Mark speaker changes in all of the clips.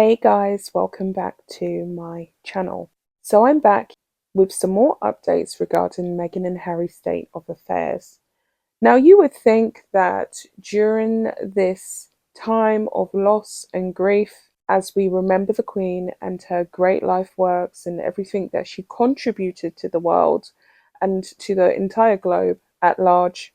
Speaker 1: Hey guys, welcome back to my channel. So I'm back with some more updates regarding Meghan and Harry's state of affairs. Now you would think that during this time of loss and grief, as we remember the Queen and her great life works and everything that she contributed to the world and to the entire globe at large,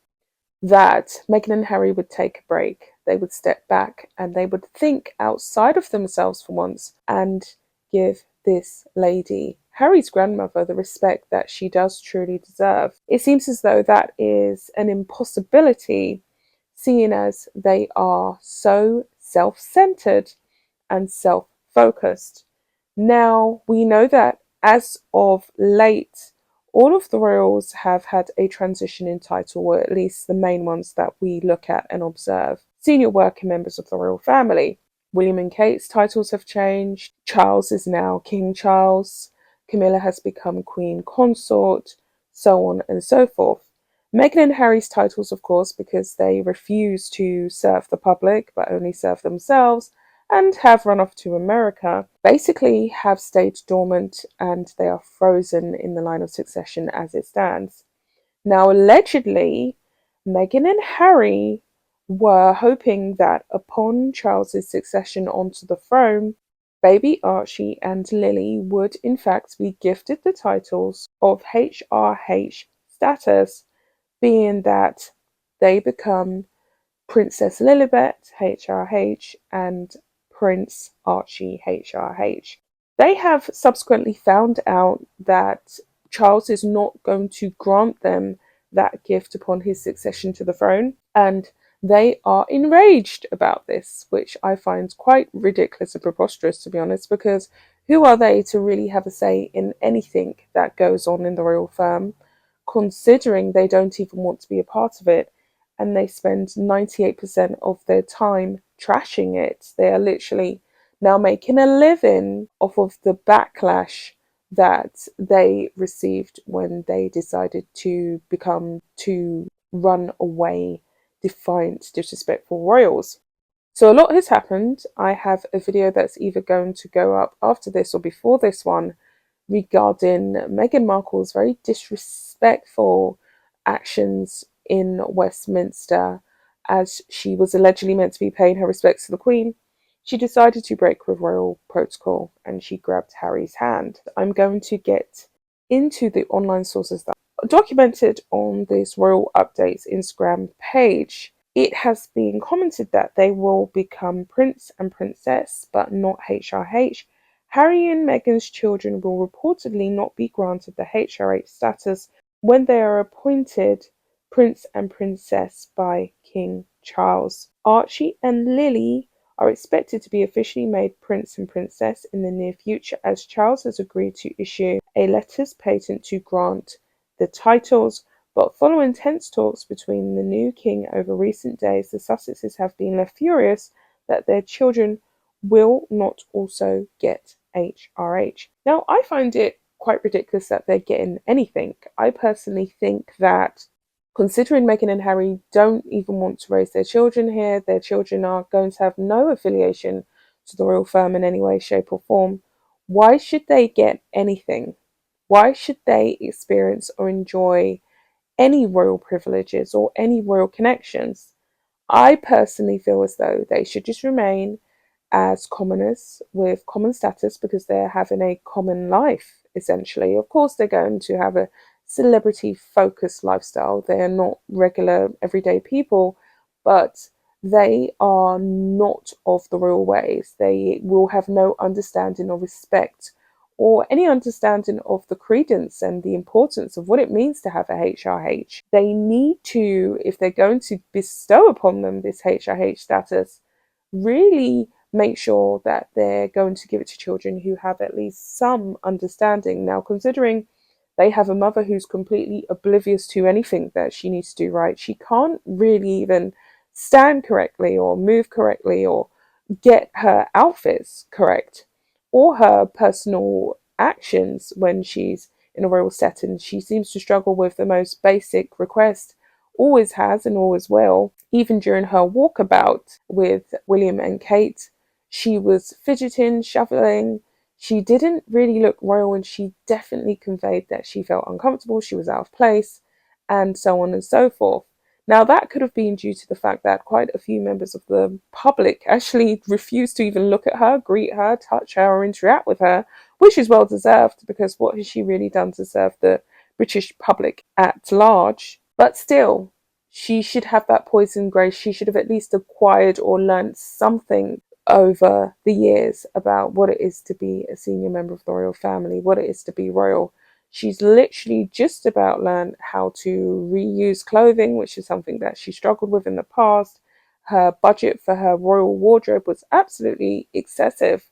Speaker 1: that Meghan and Harry would take a break. They would step back and they would think outside of themselves for once and give this lady, Harry's grandmother, the respect that she does truly deserve. It seems as though that is an impossibility, seeing as they are so self-centered and self-focused. Now, we know that as of late, all of the royals have had a transition in title, or at least the main ones that we look at and observe. Senior working members of the royal family. William and Kate's titles have changed. Charles is now King Charles. Camilla has become Queen Consort, so on and so forth. Meghan and Harry's titles, of course, because they refuse to serve the public but only serve themselves, and have run off to America, basically have stayed dormant and they are frozen in the line of succession as it stands. Now, allegedly, Meghan and Harry were hoping that upon Charles's succession onto the throne, baby Archie and Lili would in fact be gifted the titles of HRH status, being that they become Princess Lilibet, HRH, and Prince Archie, HRH. They have subsequently found out that Charles is not going to grant them that gift upon his succession to the throne, and they are enraged about this, which I find quite ridiculous and preposterous, to be honest, because who are they to really have a say in anything that goes on in the royal firm, considering they don't even want to be a part of it? And they spend 98% of their time trashing it. They are literally now making a living off of the backlash that they received when they decided to run away defiant, disrespectful royals. So a lot has happened. I have a video that's either going to go up after this or before this one regarding Meghan Markle's very disrespectful actions in Westminster, as she was allegedly meant to be paying her respects to the Queen. She decided to break with royal protocol and she grabbed Harry's hand. I'm going to get into the online sources that are documented on this Royal Updates Instagram page. It has been commented that they will become Prince and Princess, but not HRH. Harry and Meghan's children will reportedly not be granted the HRH status when they are appointed Prince and Princess by King Charles. Archie and Lili are expected to be officially made Prince and Princess in the near future, as Charles has agreed to issue a letters patent to grant the titles. But following tense talks between the new king over recent days, the Sussexes have been left furious that their children will not also get HRH. Now, I find it quite ridiculous that they're getting anything. I personally think that, considering Meghan and Harry don't even want to raise their children here, their children are going to have no affiliation to the royal firm in any way, shape, or form. Why should they get anything? Why should they experience or enjoy any royal privileges or any royal connections? I personally feel as though they should just remain as commoners with common status, because they're having a common life, essentially. Of course, they're going to have a celebrity focused lifestyle. They're not regular everyday people, but they are not of the royal ways. They will have no understanding or respect or any understanding of the credence and the importance of what it means to have a HRH. They need to, if they're going to bestow upon them this HRH status, really make sure that they're going to give it to children who have at least some understanding. Now, considering they have a mother who's completely oblivious to anything that she needs to do right, she can't really even stand correctly or move correctly or get her outfits correct or her personal actions when she's in a royal setting. She seems to struggle with the most basic request, always has and always will. Even during her walkabout with William and Kate, She was fidgeting, shuffling. She didn't really look royal, and she definitely conveyed that she felt uncomfortable, she was out of place, and so on and so forth. Now, that could have been due to the fact that quite a few members of the public actually refused to even look at her, greet her, touch her, or interact with her, which is well deserved, because what has she really done to serve the British public at large? But still, she should have that poison grace. She should have at least acquired or learnt something over the years about what it is to be a senior member of the royal family, what it is to be royal. She's literally just about learned how to reuse clothing, which is something that she struggled with in the past. Her budget for her royal wardrobe was absolutely excessive.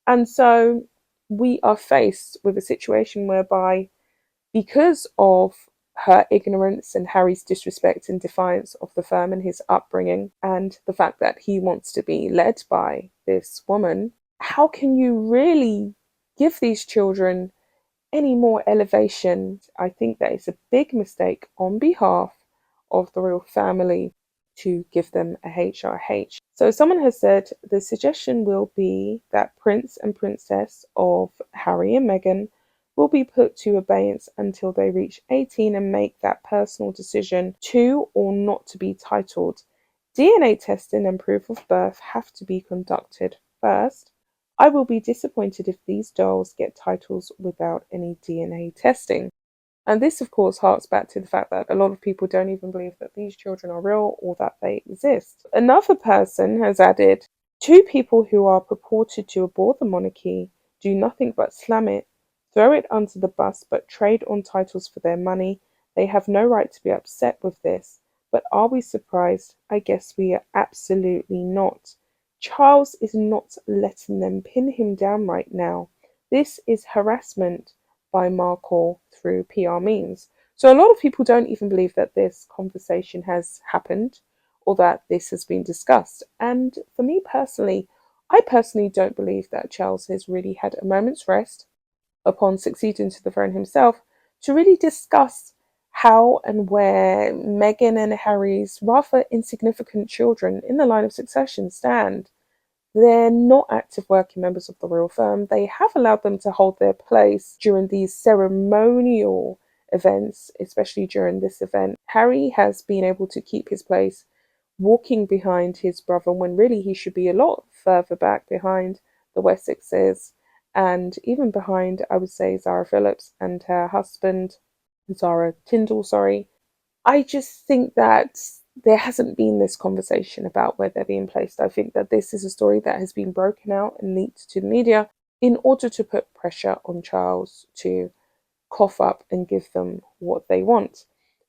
Speaker 1: And so we are faced with a situation whereby, because of her ignorance and Harry's disrespect and defiance of the firm and his upbringing, and the fact that he wants to be led by this woman, how can you really give these children any more elevation? I think that is a big mistake on behalf of the royal family to give them a HRH. So someone has said the suggestion will be that Prince and Princess of Harry and Meghan will be put to abeyance until they reach 18 and make that personal decision to or not to be titled. DNA testing and proof of birth have to be conducted first. I will be disappointed if these dolls get titles without any DNA testing. And this, of course, harks back to the fact that a lot of people don't even believe that these children are real or that they exist. Another person has added, two people who are purported to abhor the monarchy do nothing but slam it, throw it under the bus, but trade on titles for their money. They have no right to be upset with this. But are we surprised? I guess we are absolutely not. Charles is not letting them pin him down right now. This is harassment by Markle through PR means. So a lot of people don't even believe that this conversation has happened or that this has been discussed. And for me personally, I personally don't believe that Charles has really had a moment's rest upon succeeding to the throne himself to really discuss how and where Meghan and Harry's rather insignificant children in the line of succession stand. They're not active working members of the royal firm. They have allowed them to hold their place during these ceremonial events, especially during this event. Harry has been able to keep his place walking behind his brother when really he should be a lot further back behind the Wessexes and even behind, I would say, Zara Phillips and her husband, Zara Tyndall, sorry. I just think that there hasn't been this conversation about where they're being placed. I think that this is a story that has been broken out and leaked to the media in order to put pressure on Charles to cough up and give them what they want.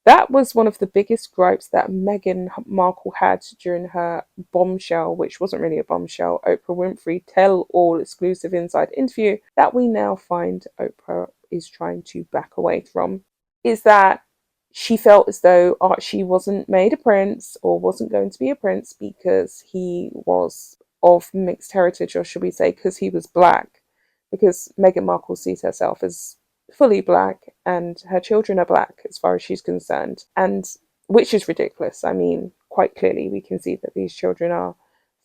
Speaker 1: That was one of the biggest gripes that Meghan Markle had during her bombshell, which wasn't really a bombshell, Oprah Winfrey tell all exclusive inside interview that we now find Oprah is trying to back away from, is that she felt as though Archie wasn't made a prince or wasn't going to be a prince because he was of mixed heritage, or should we say, because he was black. Because Meghan Markle sees herself as fully black and her children are black as far as she's concerned, and which is ridiculous. I mean, quite clearly we can see that these children are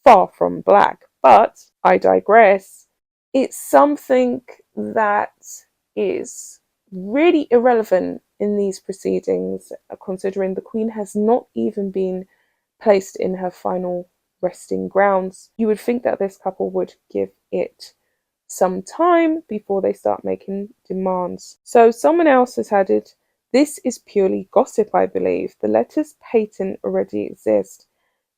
Speaker 1: far from black, but I digress. It's something that is really irrelevant in these proceedings, considering the Queen has not even been placed in her final resting grounds. You would think that this couple would give it some time before they start making demands. So someone else has added, this is purely gossip, I believe. The letters patent already exist.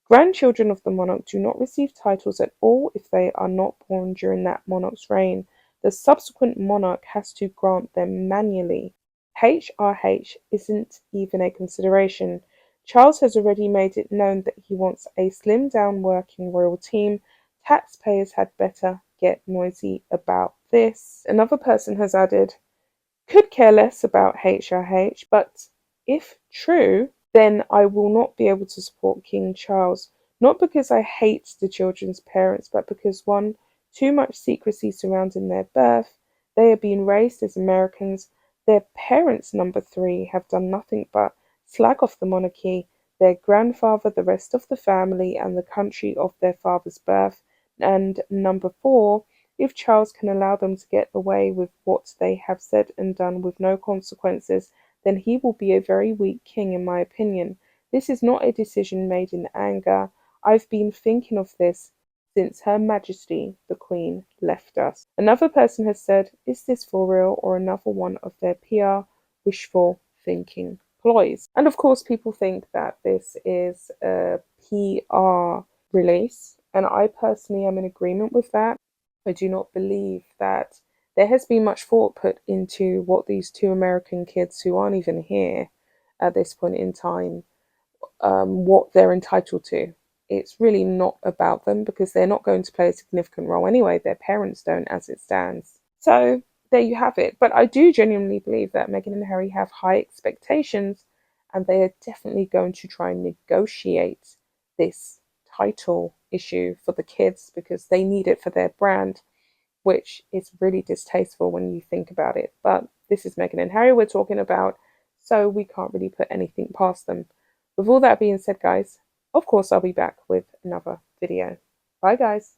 Speaker 1: Grandchildren of the monarch do not receive titles at all if they are not born during that monarch's reign. The subsequent monarch has to grant them manually. HRH isn't even a consideration. Charles has already made it known that he wants a slimmed down working royal team. Taxpayers had better get noisy about this. Another person has added, could care less about HRH, but if true, then I will not be able to support King Charles. Not because I hate the children's parents, but because one, too much secrecy surrounding their birth. They are being raised as Americans. Their parents, number three, have done nothing but slag off the monarchy, their grandfather, the rest of the family, and the country of their father's birth. And number four, if Charles can allow them to get away with what they have said and done with no consequences, then he will be a very weak king, in my opinion. This is not a decision made in anger. I've been thinking of this since Her Majesty the Queen left us. Another person has said, is this for real or another one of their PR wishful thinking ploys? And of course, people think that this is a PR release, and I personally am in agreement with that. I do not believe that there has been much thought put into what these two American kids who aren't even here at this point in time, what they're entitled to. It's really not about them because they're not going to play a significant role anyway. Their parents don't, as it stands. So there you have it. But I do genuinely believe that Meghan and Harry have high expectations, and they are definitely going to try and negotiate this title issue for the kids because they need it for their brand, which is really distasteful when you think about it. But this is Meghan and Harry we're talking about, so we can't really put anything past them. With all that being said, guys, of course I'll be back with another video. Bye, guys.